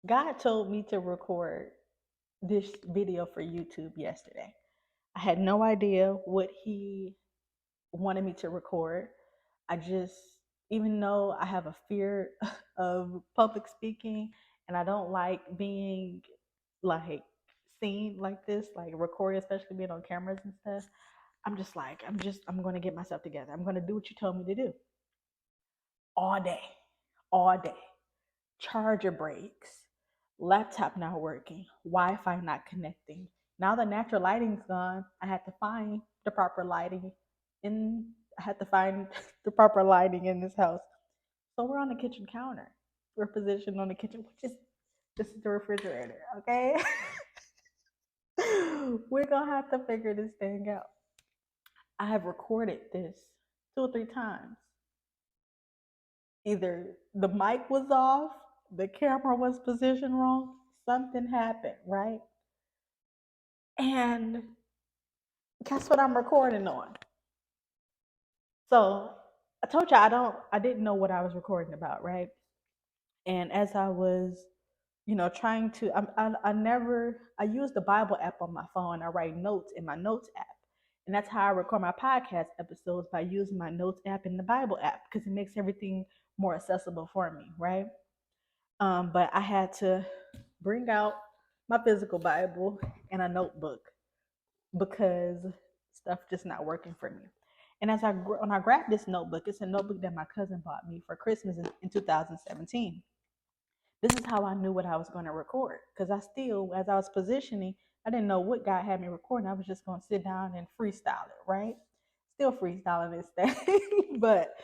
God told me to record this video for YouTube yesterday. I had no idea what He wanted me to record. I just, even though I have a fear of public speaking and I don't like being like seen like this, like recorded, especially being on cameras and stuff, I'm just like, I'm going to get myself together. I'm going to do what you told me to do all day, all day. Charger breaks, laptop not working, Wi-Fi not connecting. Now the natural lighting's gone. I had to find the proper lighting in I had to find the proper lighting in this house. So we're on the kitchen counter. We're positioned on the kitchen, which is this is the refrigerator, okay? We're gonna have to figure this thing out. I have recorded this 2 or 3 times. Either the mic was off, the camera was positioned wrong, something happened, right? And guess what I'm recording on? So I told you I didn't know what I was recording about, right? And as I was, trying to, I use the Bible app on my phone. I write notes in my notes app. And that's how I record my podcast episodes, by using my notes app and the Bible app, because it makes everything more accessible for me, right? But I had to bring out my physical Bible and a notebook because stuff just not working for me. And when I grabbed this notebook, it's a notebook that my cousin bought me for Christmas in 2017. This is how I knew what I was going to record, because as I was positioning, I didn't know what God had me recording. I was just going to sit down and freestyle it, right? Still freestyling this thing, but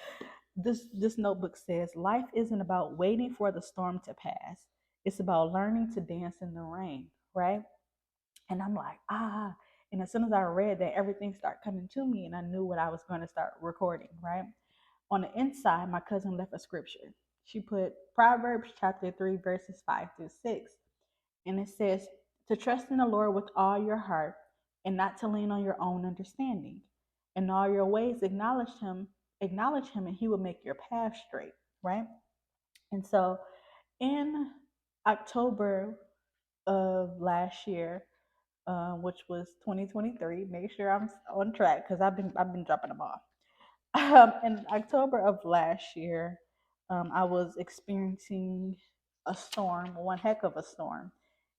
this notebook says life isn't about waiting for the storm to pass. It's about learning to dance in the rain, right? And I'm like, ah. And as soon as I read that, everything started coming to me, and I knew what I was going to start recording, right? On the inside, my cousin left a scripture. She put Proverbs chapter 3, verses 5 through 6. And it says, to trust in the Lord with all your heart and not to lean on your own understanding. In all your ways, acknowledge him, and he will make your path straight, right? And so in October of last year, which was 2023. Make sure I'm on track because I've been dropping them off. In October of last year, I was experiencing a storm, one heck of a storm,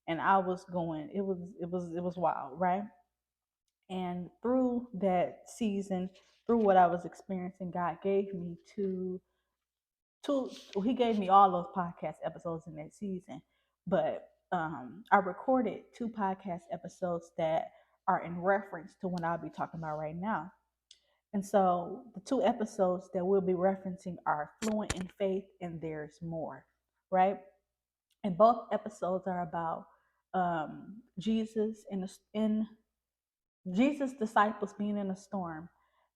and I was going. It was wild, right? And through that season, through what I was experiencing, God gave me two. Well, He gave me all those podcast episodes in that season, but I recorded 2 podcast episodes that are in reference to what I'll be talking about right now. And so the 2 episodes that we'll be referencing are Fluent in Faith and There's More, right? And both episodes are about Jesus in Jesus' disciples being in a storm,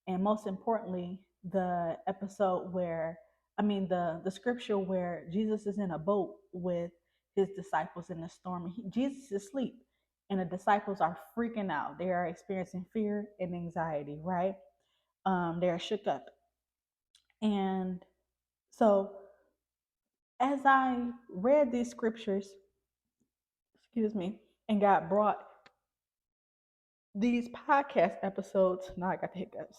and most importantly, the episode where, the scripture where Jesus is in a boat with his disciples in the storm. Jesus is asleep, and the disciples are freaking out. They are experiencing fear and anxiety, right? They are shook up. And so, as I read these scriptures, excuse me, and God brought these podcast episodes, now I got the hiccups.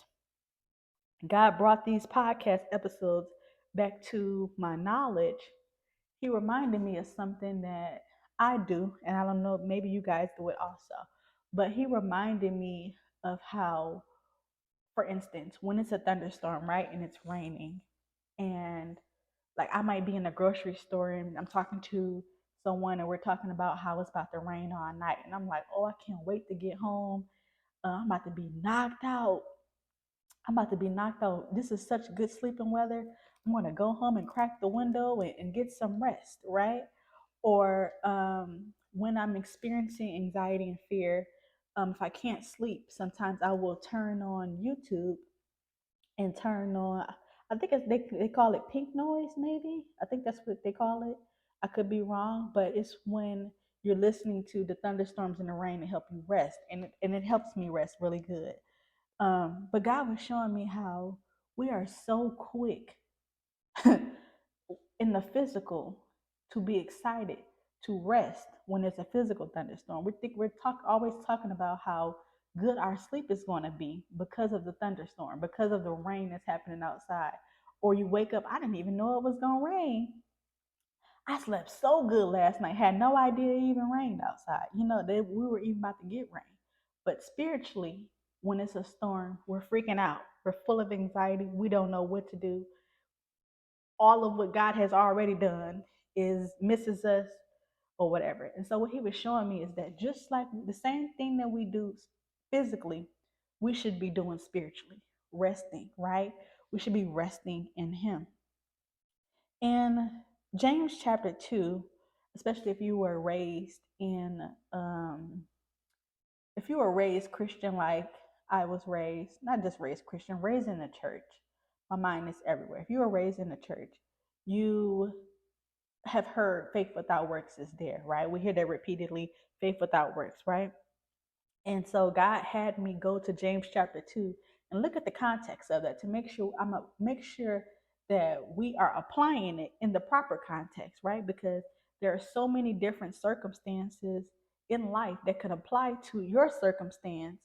God brought these podcast episodes back to my knowledge. He reminded me of something that I do, and I don't know, maybe you guys do it also. But he reminded me of how, for instance, when it's a thunderstorm, right, and it's raining, and like I might be in a grocery store and I'm talking to someone, and we're talking about how it's about to rain all night, and I'm like, oh, I can't wait to get home. I'm about to be knocked out. I'm about to be knocked out. This is such good sleeping weather. I'm going to go home and crack the window and get some rest, right? Or when I'm experiencing anxiety and fear, if I can't sleep, sometimes I will turn on YouTube and turn on, I think they call it pink noise, maybe. I think that's what they call it. I could be wrong, but it's when you're listening to the thunderstorms and the rain to help you rest. And it helps me rest really good. But God was showing me how we are so quick in the physical to be excited, to rest when it's a physical thunderstorm. Always talking about how good our sleep is going to be because of the thunderstorm, because of the rain that's happening outside. Or you wake up, I didn't even know it was going to rain. I slept so good last night, had no idea it even rained outside. That we were even about to get rain. But spiritually, when it's a storm, we're freaking out. We're full of anxiety. We don't know what to do. All of what God has already done is misses us or whatever. And so what he was showing me is that just like the same thing that we do physically, we should be doing spiritually, resting, right? We should be resting in him. In James chapter 2, especially if you were raised if you were raised Christian like I was raised, not just raised Christian, raised in the church. My mind is everywhere. If you were raised in the church, you have heard faith without works is there, right? We hear that repeatedly, faith without works, right? And so God had me go to James chapter 2 and look at the context of that to make sure that we are applying it in the proper context, right? Because there are so many different circumstances in life that could apply to your circumstance.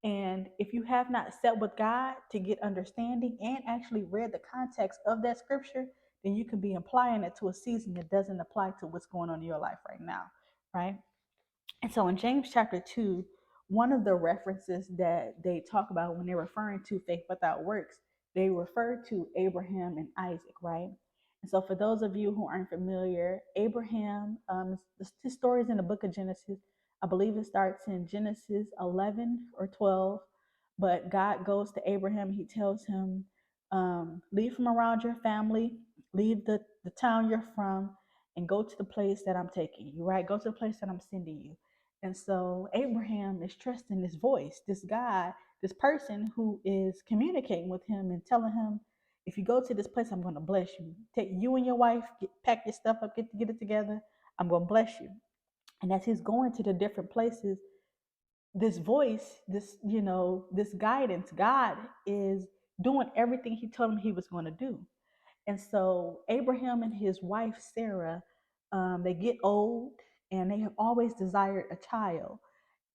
And if you have not sat with God to get understanding and actually read the context of that scripture, then you could be applying it to a season that doesn't apply to what's going on in your life right now, right? And so in James chapter 2, one of the references that they talk about when they're referring to faith without works, they refer to Abraham and Isaac, right? And so for those of you who aren't familiar, Abraham, his story is in the book of Genesis. I believe it starts in Genesis 11 or 12. But God goes to Abraham. He tells him, leave from around your family, leave the town you're from, and go to the place that I'm taking you, right? Go to the place that I'm sending you. And so Abraham is trusting this voice, this God, this person who is communicating with him and telling him, if you go to this place, I'm going to bless you. Take you and your wife, pack your stuff up, get it together. I'm going to bless you. And as he's going to the different places, this voice, this guidance, God is doing everything he told him he was going to do. And so Abraham and his wife, Sarah, they get old and they have always desired a child.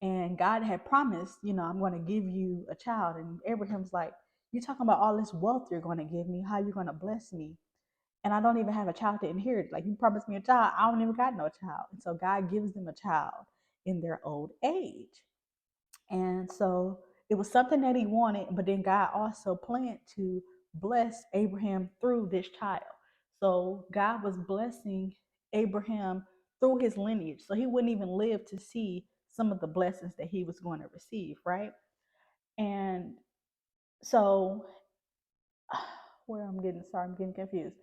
And God had promised, I'm going to give you a child. And Abraham's like, you're talking about all this wealth you're going to give me. How you going to bless me? And I don't even have a child to inherit. Like, you promised me a child. I don't even got no child. And so God gives them a child in their old age. And so it was something that he wanted, but then God also planned to bless Abraham through this child. So God was blessing Abraham through his lineage. So he wouldn't even live to see some of the blessings that he was going to receive, right? And so I'm getting confused.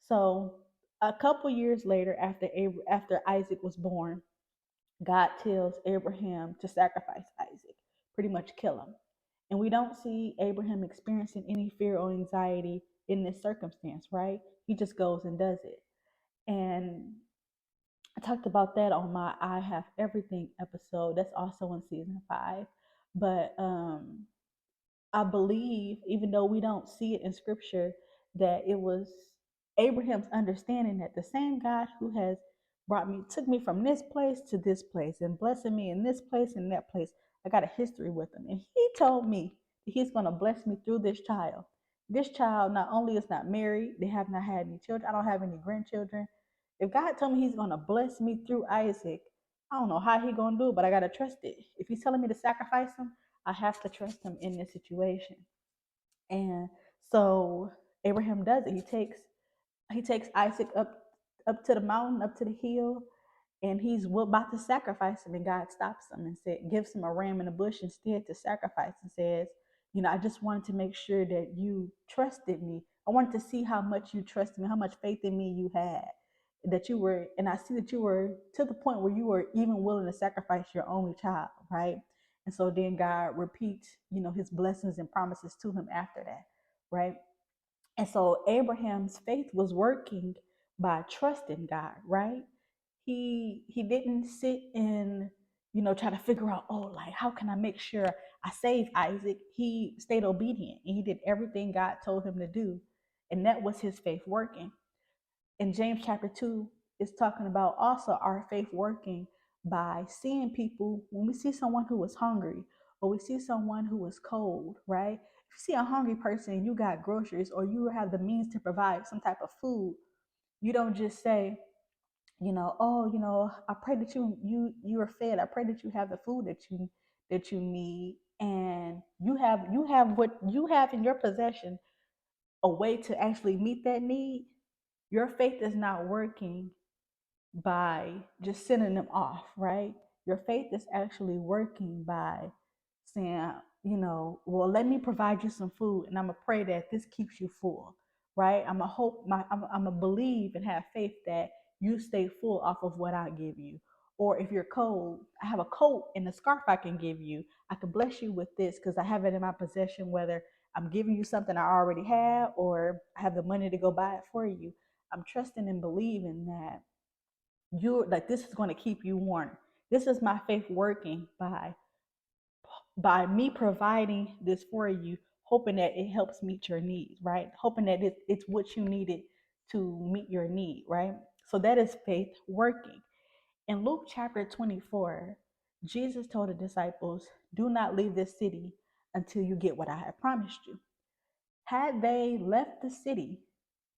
So a couple years later, after Isaac was born, God tells Abraham to sacrifice Isaac, pretty much kill him. And we don't see Abraham experiencing any fear or anxiety in this circumstance, right? He just goes and does it. And I talked about that on my I Have Everything episode. That's also in season 5. But I believe, even though we don't see it in scripture, that it was Abraham's understanding that the same God who has took me from this place to this place and blessing me in this place and that place, I got a history with him. And he told me that he's going to bless me through this child. This child not only is not married, they have not had any children. I don't have any grandchildren. If God told me he's going to bless me through Isaac, I don't know how he's going to do it, but I got to trust it. If he's telling me to sacrifice him, I have to trust him in this situation. And so Abraham does it. He takes Isaac up to the mountain, up to the hill, and he's about to sacrifice him. And God stops him and gives him a ram in the bush instead to sacrifice, and says, I just wanted to make sure that you trusted me. I wanted to see how much you trusted me, how much faith in me you had, and I see that you were to the point where you were even willing to sacrifice your only child, right? And so then God repeats, his blessings and promises to him after that, right? And so Abraham's faith was working by trusting God, right? He didn't sit and try to figure out, oh, like, how can I make sure I save Isaac? He stayed obedient and he did everything God told him to do, and that was his faith working. In James chapter 2, is talking about also our faith working by seeing people. When we see someone who is hungry, or we see someone who is cold, right? If you see a hungry person and you got groceries, or you have the means to provide some type of food, you don't just say, oh, I pray that you are fed. I pray that you have the food that you need, and you have what you have in your possession, a way to actually meet that need. Your faith is not working by just sending them off, right? Your faith is actually working by saying, well, let me provide you some food, and I'm gonna pray that this keeps you full, right? I'm gonna believe and have faith that you stay full off of what I give you. Or if you're cold, I have a coat and a scarf I can give you. I can bless you with this because I have it in my possession, whether I'm giving you something I already have or I have the money to go buy it for you. I'm trusting and believing that you like this is going to keep you warm. This is my faith working by me providing this for you, hoping that it helps meet your needs, right? Hoping that it's what you needed to meet your need, right? So that is faith working. In Luke chapter 24, Jesus told the disciples, do not leave this city until you get what I have promised you. Had they left the city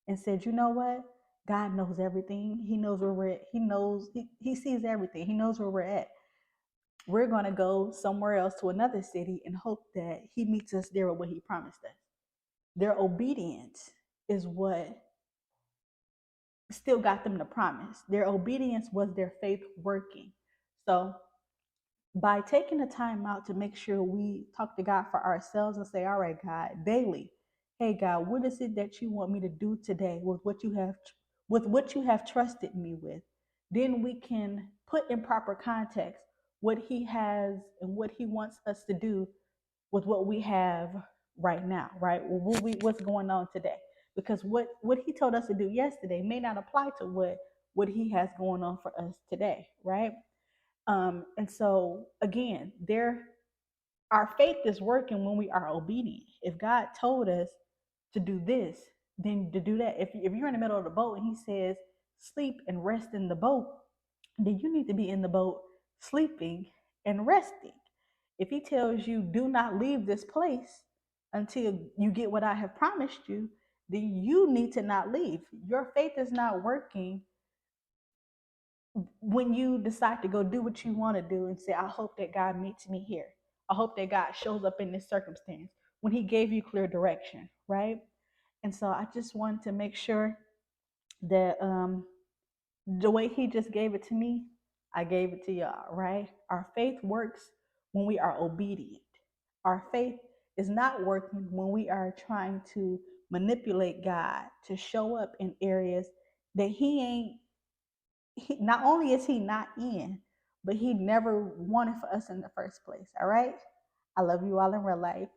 and said, you know what? God knows everything. He knows where we're at. He sees everything. He knows where we're at. We're going to go somewhere else to another city and hope that he meets us there with what he promised us. Their obedience is what still got them the promise. Their obedience was their faith working. So by taking the time out to make sure we talk to God for ourselves and say, all right, God, daily, hey God, what is it that you want me to do today with what you have trusted me with? Then we can put in proper context what he has and what he wants us to do with what we have right now, right? What's going on today? Because what he told us to do yesterday may not apply to what he has going on for us today, right? And so again, our faith is working when we are obedient. If God told us to do this, then to do that. If you're in the middle of the boat and he says, sleep and rest in the boat, then you need to be in the boat sleeping and resting. If he tells you, do not leave this place until you get what I have promised you, then you need to not leave. Your faith is not working when you decide to go do what you want to do and say, I hope that God meets me here. I hope that God shows up in this circumstance when he gave you clear direction, right? And so I just wanted to make sure that the way he just gave it to me, I gave it to y'all, right? Our faith works when we are obedient. Our faith is not working when we are trying to manipulate God to show up in areas that not only is he not in, but he never wanted for us in the first place. All right. I love you all in real life.